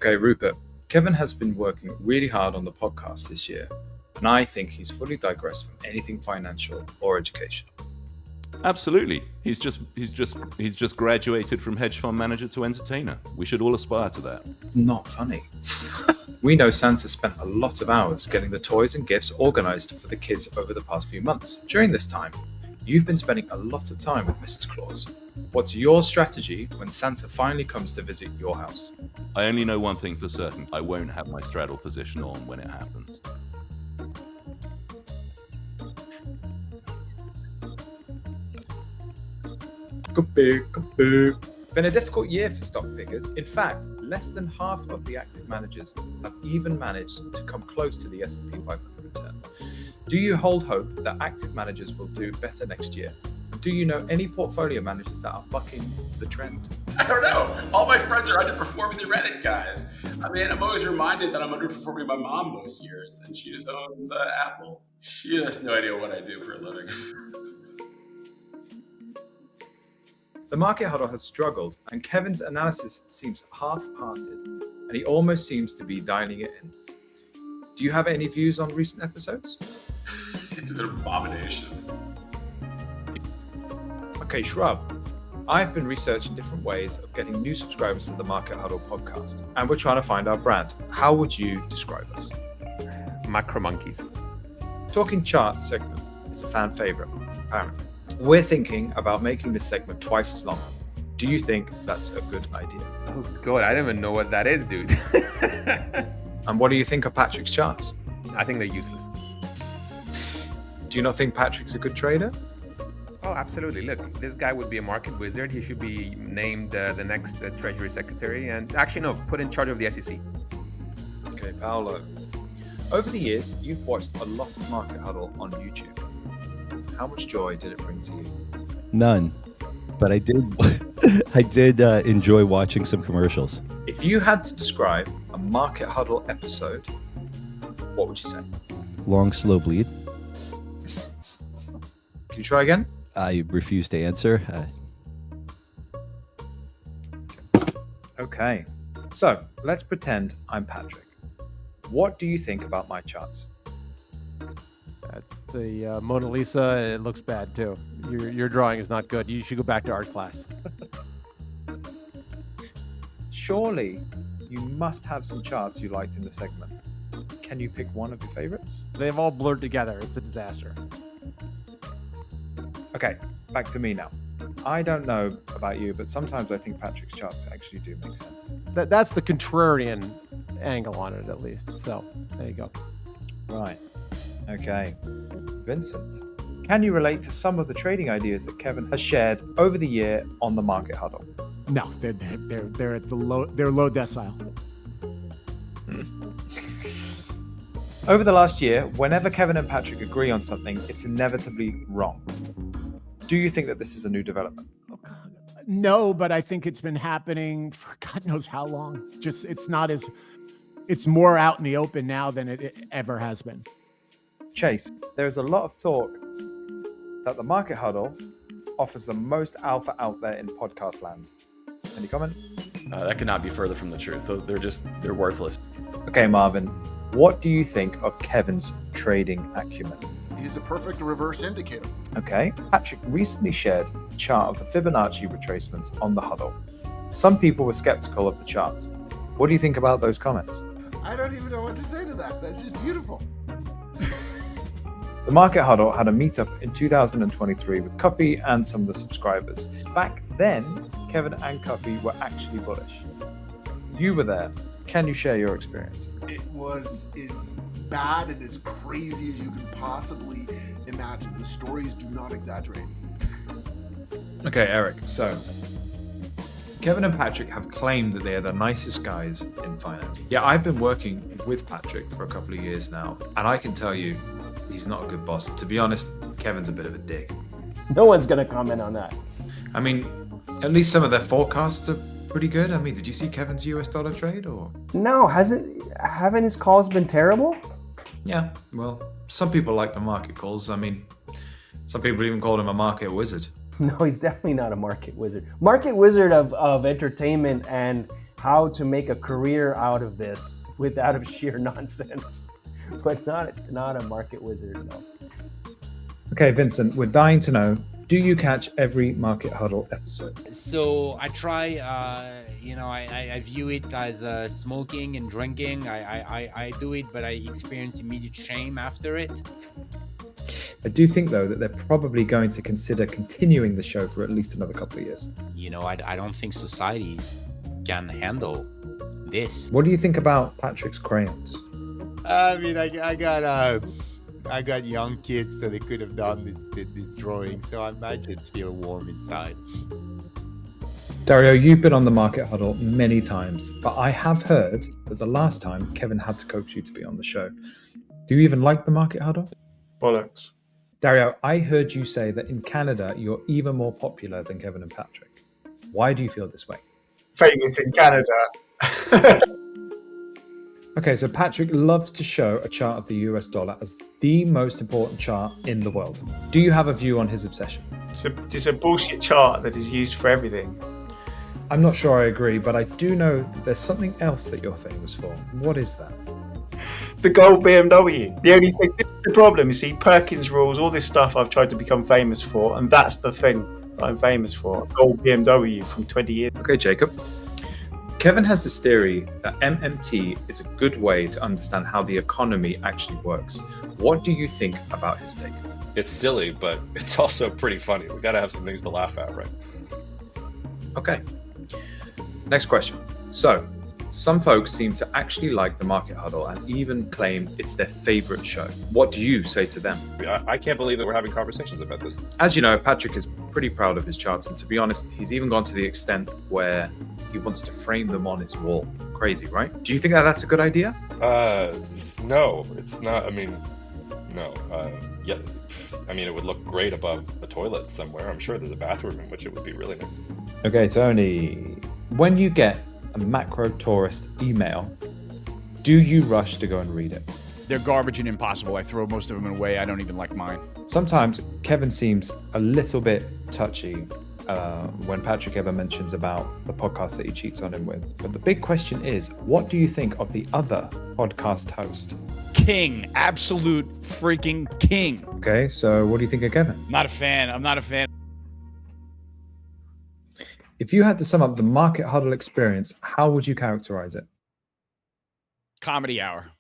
Okay, Rupert, Kevin has been working really hard on the podcast this year, and I think he's fully digressed from anything financial or educational. Absolutely. He's just graduated from hedge fund manager to entertainer. We should all aspire to that. It's not funny. We know Santa spent a lot of hours getting the toys and gifts organized for the kids over the past few months. During this time, you've been spending a lot of time with Mrs. Claus. What's your strategy when Santa finally comes to visit your house? I only know one thing for certain. I won't have my straddle position on when it happens. It's been a difficult year for stock figures. In fact, less than half of the active managers have even managed to come close to the S&P 500 return. Do you hold hope that active managers will do better next year? Do you know any portfolio managers that are bucking the trend? I don't know. All my friends are underperforming the Reddit guys. I mean, I'm always reminded that I'm underperforming my mom most years, and she just owns Apple. She has no idea what I do for a living. The market huddle has struggled, and Kevin's analysis seems half-hearted, and he almost seems to be dialing it in. Do you have any views on recent episodes? It's an abomination. Okay, Shrub. I've been researching different ways of getting new subscribers to the Market Huddle podcast, and we're trying to find our brand. How would you describe us? Macro monkeys. Talking Charts segment is a fan favorite, apparently. We're thinking about making this segment twice as long. Do you think that's a good idea? Oh god, I don't even know what that is, dude. And what do you think of Patrick's charts? I think they're useless. Do you not think Patrick's a good trader? Oh, absolutely. Look, this guy would be a market wizard. He should be named the next Treasury Secretary, and actually, no, put in charge of the SEC. Okay, Paolo. Over the years, you've watched a lot of Market Huddle on YouTube. How much joy did it bring to you? None, but I did enjoy watching some commercials. If you had to describe a Market Huddle episode, what would you say? Long, slow bleed. Can you try again? I refuse to answer. Okay, so let's pretend I'm Patrick. What do you think about my charts? That's the Mona Lisa, and it looks bad too. Your drawing is not good. You should go back to art class. Surely you must have some charts you liked in the segment. Can you pick one of your favorites? They've all blurred together. It's a disaster. Okay, back to me now. I don't know about you, but sometimes I think Patrick's charts actually do make sense. That's the contrarian angle on it, at least. So there you go. Right. Okay. Vincent, can you relate to some of the trading ideas that Kevin has shared over the year on the Market Huddle? No, they're at the low decile. Over the last year, whenever Kevin and Patrick agree on something, it's inevitably wrong. Do you think that this is a new development? No, but I think it's been happening for God knows how long. Just it's more out in the open now than it ever has been. Chase, there is a lot of talk that the Market Huddle offers the most alpha out there in podcast land. Any comment? That could not be further from the truth. They're worthless. Okay, Marvin, what do you think of Kevin's trading acumen? He's a perfect reverse indicator. Okay, Patrick recently shared a chart of the Fibonacci retracements on the Huddle. Some people were skeptical of the charts. What do you think about those comments? I don't even know what to say to that. That's just beautiful. The Market Huddle had a meetup in 2023 with Cuppy and some of the subscribers. Back then, Kevin and Cuppy were actually bullish. You were there. Can you share your experience? It was as bad and as crazy as you can possibly imagine. The stories do not exaggerate. Okay, Eric, so Kevin and Patrick have claimed that they are the nicest guys in finance. Yeah, I've been working with Patrick for a couple of years now, and I can tell you, he's not a good boss. To be honest, Kevin's a bit of a dick. No one's going to comment on that. I mean, at least some of their forecasts are pretty good. I mean, did you see Kevin's US dollar trade or? No, haven't his calls been terrible? Yeah, well, some people like the market calls. I mean, some people even called him a market wizard. No, he's definitely not a market wizard. Market wizard of entertainment and how to make a career out of this out of sheer nonsense, but not a market wizard, no. Okay, Vincent, we're dying to know, do you catch every Market Huddle episode? So I try, I view it as smoking and drinking. I do it, but I experience immediate shame after it. I do think, though, that they're probably going to consider continuing the show for at least another couple of years. I don't think societies can handle this. What do you think about Patrick's crayons? I mean, I got young kids, so they could have done this drawing. So I might just feel warm inside. Dario, you've been on the Market Huddle many times, but I have heard that the last time Kevin had to coax you to be on the show. Do you even like the Market Huddle? Bollocks. Dario, I heard you say that in Canada, you're even more popular than Kevin and Patrick. Why do you feel this way? Famous in Canada. Okay, so Patrick loves to show a chart of the US dollar as the most important chart in the world. Do you have a view on his obsession? It's a bullshit chart that is used for everything. I'm not sure I agree, but I do know that there's something else that you're famous for. What is that? The gold BMW. The only thing, this is the problem, you see, Perkins rules, all this stuff I've tried to become famous for, and that's the thing that I'm famous for. Gold BMW from 20 years. Okay, Jacob. Kevin has this theory that MMT is a good way to understand how the economy actually works. What do you think about his take? It's silly, but it's also pretty funny. We got to have some things to laugh at, right? Okay. Next question. So, some folks seem to actually like the Market Huddle and even claim it's their favorite show. What do you say to them? I can't believe that we're having conversations about this. As you know, Patrick is pretty proud of his charts, and to be honest, he's even gone to the extent where he wants to frame them on his wall. Crazy, right? Do you think that that's a good idea? No, it's not. I mean, no. Yeah, I mean, it would look great above a toilet somewhere. I'm sure there's a bathroom in which it would be really nice. Okay, Tony. When you get a macro tourist email, do you rush to go and read it? They're garbage and impossible. I throw most of them away. I don't even like mine. Sometimes Kevin seems a little bit touchy when Patrick ever mentions about the podcast that he cheats on him with. But the big question is, what do you think of the other podcast host? King. Absolute freaking king. Okay, so what do you think of Kevin? Not a fan. I'm not a fan. If you had to sum up the Market Huddle experience, how would you characterize it? Comedy hour.